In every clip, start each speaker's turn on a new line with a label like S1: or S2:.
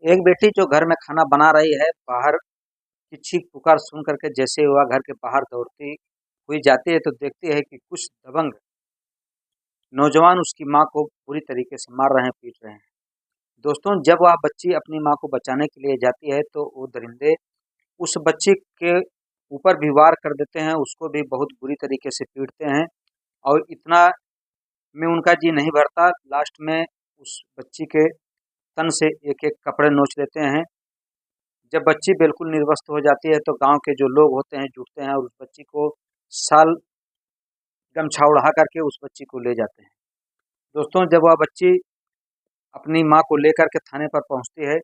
S1: एक बेटी जो घर में खाना बना रही है, बाहर की चीख पुकार सुन करके जैसे वह घर के बाहर दौड़ती हुई जाती है तो देखती है कि कुछ दबंग नौजवान उसकी माँ को बुरी तरीके से मार रहे हैं, पीट रहे हैं। दोस्तों, जब वह बच्ची अपनी माँ को बचाने के लिए जाती है तो वो दरिंदे उस बच्ची के ऊपर भी वार कर देते हैं, उसको भी बहुत बुरी तरीके से पीटते हैं और इतना में उनका जी नहीं भरता। लास्ट में उस बच्ची के तन से एक-एक कपड़े नोच लेते हैं। जब बच्ची बिल्कुल निर्वस्त्र हो जाती है तो गाँव के जो लोग होते हैं जुटते हैं और उस बच्ची को शाल गमछा ओढ़ा करके उस बच्ची को ले जाते हैं। दोस्तों, जब वह बच्ची अपनी माँ को लेकर के थाने पर पहुँचती है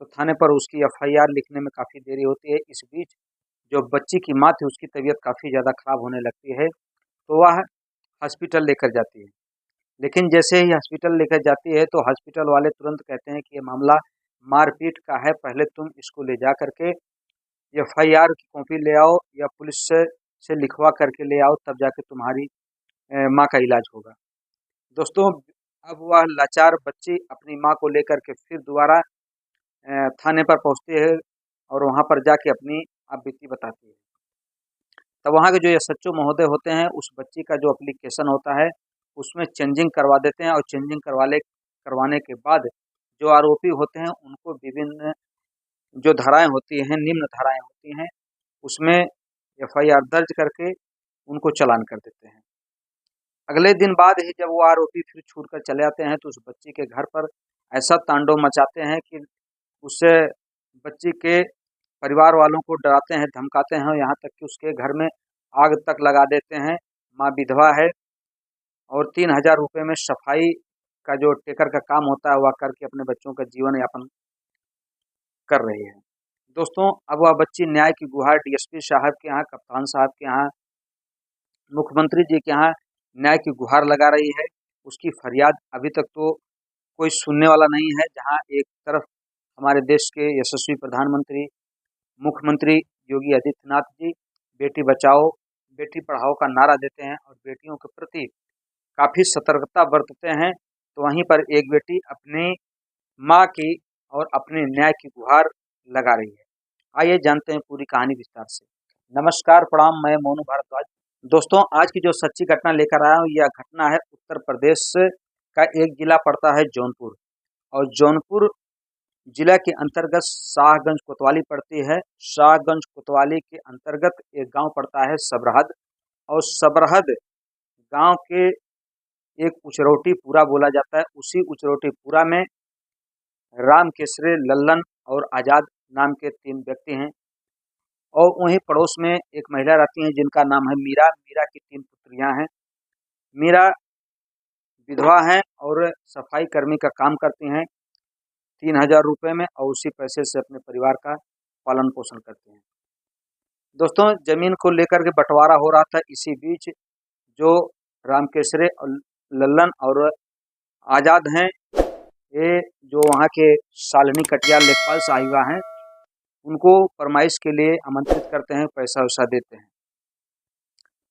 S1: तो थाने पर उसकी एफआईआर लिखने में काफ़ी देरी होती है। इस बीच जो बच्ची की माँ थी उसकी तबीयत काफ़ी ज़्यादा खराब होने लगती है, तो वह हॉस्पिटल लेकर जाती है। लेकिन जैसे ही हॉस्पिटल लेकर जाती है तो हॉस्पिटल वाले तुरंत कहते हैं कि ये मामला मारपीट का है, पहले तुम इसको ले जा करके एफआईआर की कॉपी ले आओ या पुलिस से लिखवा करके ले आओ, तब जाके तुम्हारी माँ का इलाज होगा। दोस्तों, अब वह लाचार बच्ची अपनी माँ को लेकर के फिर दोबारा थाने पर पहुँचती है और वहाँ पर जाके अपनी आप बीती बताती है। तब वहाँ के जो एसएचओ महोदय होते हैं उस बच्ची का जो एप्लीकेशन होता है उसमें चेंजिंग करवा देते हैं और चेंजिंग करवाने के बाद जो आरोपी होते हैं उनको विभिन्न जो धाराएं होती हैं, निम्न धाराएं होती हैं, उसमें एफआईआर दर्ज करके उनको चालान कर देते हैं। अगले दिन बाद ही जब वो आरोपी फिर छूट कर चले आते हैं तो उस बच्ची के घर पर ऐसा तांडव मचाते हैं कि उससे बच्ची के परिवार वालों को डराते हैं, धमकाते हैं, यहाँ तक कि उसके घर में आग तक लगा देते हैं। माँ विधवा है और 3000 रुपये में सफाई का जो टेकर का काम होता है वह करके अपने बच्चों का जीवन यापन कर रही है। दोस्तों, अब वह बच्ची न्याय की गुहार डीएसपी साहब के यहाँ, कप्तान साहब के यहाँ, मुख्यमंत्री जी के यहाँ न्याय की गुहार लगा रही है। उसकी फरियाद अभी तक तो कोई सुनने वाला नहीं है। जहाँ एक तरफ हमारे देश के यशस्वी प्रधानमंत्री मुख्यमंत्री योगी आदित्यनाथ जी बेटी बचाओ बेटी पढ़ाओ का नारा देते हैं और बेटियों के प्रति काफ़ी सतर्कता बरतते हैं, तो वहीं पर एक बेटी अपनी माँ की और अपने न्याय की गुहार लगा रही है। आइए जानते हैं पूरी कहानी विस्तार से। नमस्कार, प्रणाम, मैं मोनू भारद्वाज। दोस्तों, आज की जो सच्ची घटना लेकर आया हूँ यह घटना है उत्तर प्रदेश का एक जिला पड़ता है जौनपुर, और जौनपुर जिला के अंतर्गत शाहगंज कोतवाली पड़ती है। शाहगंज कोतवाली के अंतर्गत एक गांव पड़ता है सबरहद, और सबरहद गांव के एक उचरौटी पूरा बोला जाता है। उसी उचरौटी पूरा में राम केसरे, लल्लन और आजाद नाम के 3 व्यक्ति हैं, और वहीं पड़ोस में एक महिला रहती हैं जिनका नाम है मीरा। मीरा की 3 पुत्रियां हैं। मीरा विधवा हैं और सफाई कर्मी का काम करती हैं 3000 रुपये में, और उसी पैसे से अपने परिवार का पालन पोषण करते हैं। दोस्तों, जमीन को लेकर के बंटवारा हो रहा था। इसी बीच जो राम केसरे और लल्लन और आजाद हैं, ये जो वहाँ के शालिनी कटियार लेखपाल साहिबा हैं, उनको फरमाइश के लिए आमंत्रित करते हैं, पैसा वैसा देते हैं।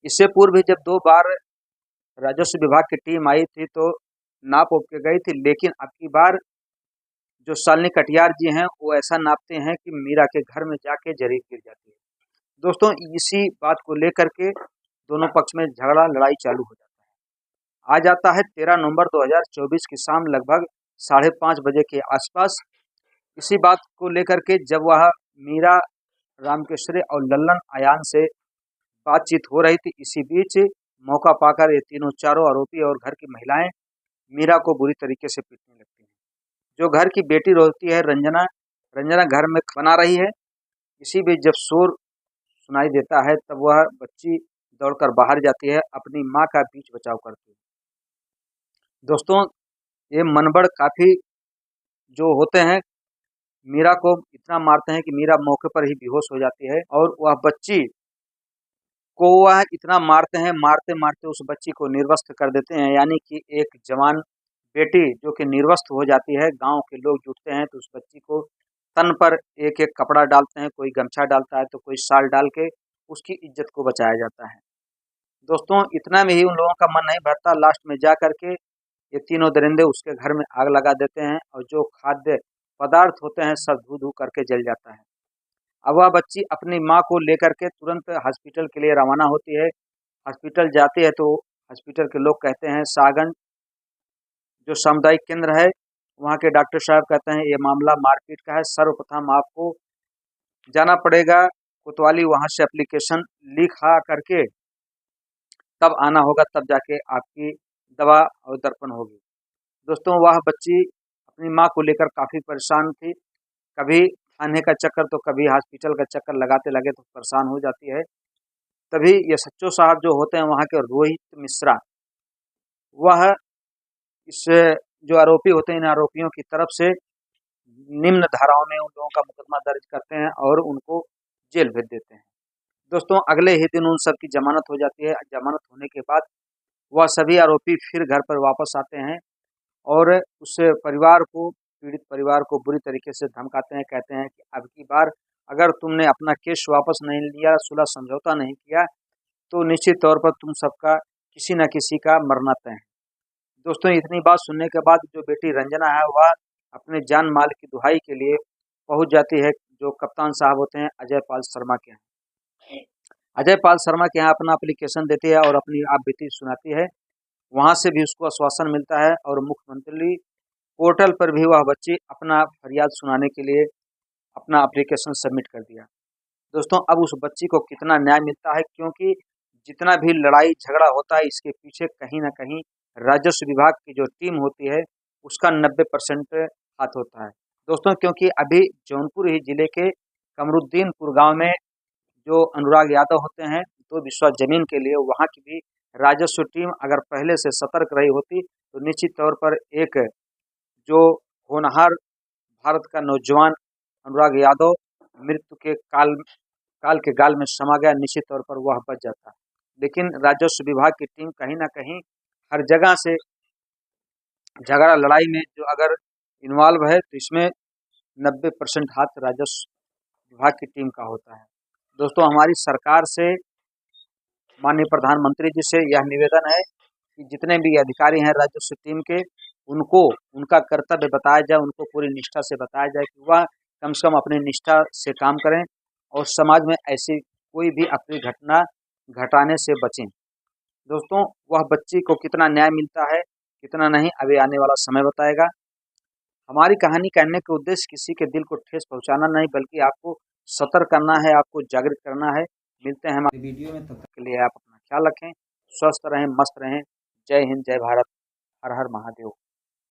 S1: इससे पूर्व भी जब 2 बार राजस्व विभाग की टीम आई थी तो नाप उप के गई थी, लेकिन अब की बार जो शालिनी कटियार जी हैं वो ऐसा नापते हैं कि मीरा के घर में जाके जरीब गिर जाती है। दोस्तों, इसी बात को लेकर के दोनों पक्ष में झगड़ा लड़ाई चालू हो जाता है। आ जाता है 13 नवंबर 2024 की शाम लगभग 5:30 बजे के आसपास। इसी बात को लेकर के जब वह मीरा, रामकेशरे और लल्लन आयान से बातचीत हो रही थी, इसी बीच मौका पाकर ये तीनों चारों आरोपी और घर की महिलाएं मीरा को बुरी तरीके से पीटने लगती हैं। जो घर की बेटी होती है रंजना, रंजना घर में बना रही है। इसी बीच जब शोर सुनाई देता है तब वह बच्ची दौड़कर बाहर जाती है, अपनी माँ का बीच बचाव करती है। दोस्तों, ये मनबड़ काफ़ी जो होते हैं मीरा को इतना मारते हैं कि मीरा मौके पर ही बेहोश हो जाती है, और वह बच्ची को वह इतना मारते हैं, मारते-मारते उस बच्ची को निर्वस्त्र कर देते हैं। यानी कि एक जवान बेटी जो कि निर्वस्त्र हो जाती है, गाँव के लोग जुटते हैं तो उस बच्ची को तन पर एक-एक कपड़ा डालते हैं, कोई गमछा डालता है तो कोई शाल डाल के उसकी इज्जत को बचाया जाता है। दोस्तों, इतना में ही उन लोगों का मन नहीं भरता, लास्ट में जा कर के ये तीनों दरिंदे उसके घर में आग लगा देते हैं, और जो खाद्य पदार्थ होते हैं सब धू धू करके जल जाता है। अब वह बच्ची अपनी माँ को लेकर के तुरंत हॉस्पिटल के लिए रवाना होती है। हॉस्पिटल जाती है तो हॉस्पिटल के लोग कहते हैं सागन जो सामुदायिक केंद्र है वहाँ के डॉक्टर साहब कहते हैं ये मामला मारपीट का है, सर्वप्रथम आपको जाना पड़ेगा कोतवाली, वहाँ से एप्लीकेशन लिखा करके तब आना होगा, तब जाके आपकी दवा और दर्पण होगी। दोस्तों वह बच्ची अपनी माँ को लेकर काफ़ी परेशान थी, कभी थाने का चक्कर तो कभी हॉस्पिटल का चक्कर लगाते लगे तो परेशान हो जाती है। तभी ये सच्चो साहब जो होते हैं वहाँ के रोहित मिश्रा, वह इस जो आरोपी होते हैं इन आरोपियों की तरफ से निम्न धाराओं में उन लोगों का मुकदमा दर्ज करते हैं और उनको जेल भेज देते हैं। दोस्तों अगले ही दिन उन सब की जमानत हो जाती है। जमानत होने के बाद वह सभी आरोपी फिर घर पर वापस आते हैं और उस परिवार को, पीड़ित परिवार को बुरी तरीके से धमकाते हैं, कहते हैं कि अब की बार अगर तुमने अपना केस वापस नहीं लिया, सुलह समझौता नहीं किया तो निश्चित तौर पर तुम सबका किसी न किसी का मरना तय है। दोस्तों इतनी बात सुनने के बाद जो बेटी रंजना है वह अपने जान माल की दुहाई के लिए पहुंच जाती है जो कप्तान साहब होते हैं अजय पाल शर्मा के यहाँ। अजय पाल शर्मा के यहाँ अपना एप्लीकेशन देती है और अपनी आप बीती सुनाती है। वहाँ से भी उसको आश्वासन मिलता है और मुख्यमंत्री पोर्टल पर भी वह बच्ची अपना फरियाद सुनाने के लिए अपना एप्लीकेशन सबमिट कर दिया। दोस्तों अब उस बच्ची को कितना न्याय मिलता है, क्योंकि जितना भी लड़ाई झगड़ा होता है इसके पीछे कहीं ना कहीं राजस्व विभाग की जो टीम होती है उसका 90% हाथ होता है। दोस्तों क्योंकि अभी जौनपुर ही जिले के कमरुद्दीनपुर गांव में जो अनुराग यादव होते हैं 2 बिस्वा जमीन के लिए, वहां की भी राजस्व टीम अगर पहले से सतर्क रही होती तो निश्चित तौर पर एक जो होनहार भारत का नौजवान अनुराग यादव मृत्यु के काल के गाल में समा गया, निश्चित तौर पर वह बच जाता। लेकिन राजस्व विभाग की टीम कहीं ना कहीं हर जगह से झगड़ा लड़ाई में जो अगर इन्वॉल्व है तो इसमें 90% हाथ राजस्व विभाग की टीम का होता है। दोस्तों हमारी सरकार से, माननीय प्रधानमंत्री जी से यह निवेदन है कि जितने भी अधिकारी हैं राजस्व टीम के उनको उनका कर्तव्य बताया जाए, उनको पूरी निष्ठा से बताया जाए कि वह कम से कम अपनी निष्ठा से काम करें और समाज में ऐसी कोई भी अप्रिय घटना घटाने से बचें। दोस्तों वह बच्ची को कितना न्याय मिलता है कितना नहीं अभी आने वाला समय बताएगा। हमारी कहानी कहने के उद्देश्य किसी के दिल को ठेस पहुंचाना नहीं बल्कि आपको सतर्क करना है, आपको जागृत करना है। मिलते हैं हमारी वीडियो में, तब तक के लिए आप अपना ख्याल रखें, स्वस्थ रहें, मस्त रहें। जय हिंद, जय भारत, हर हर महादेव।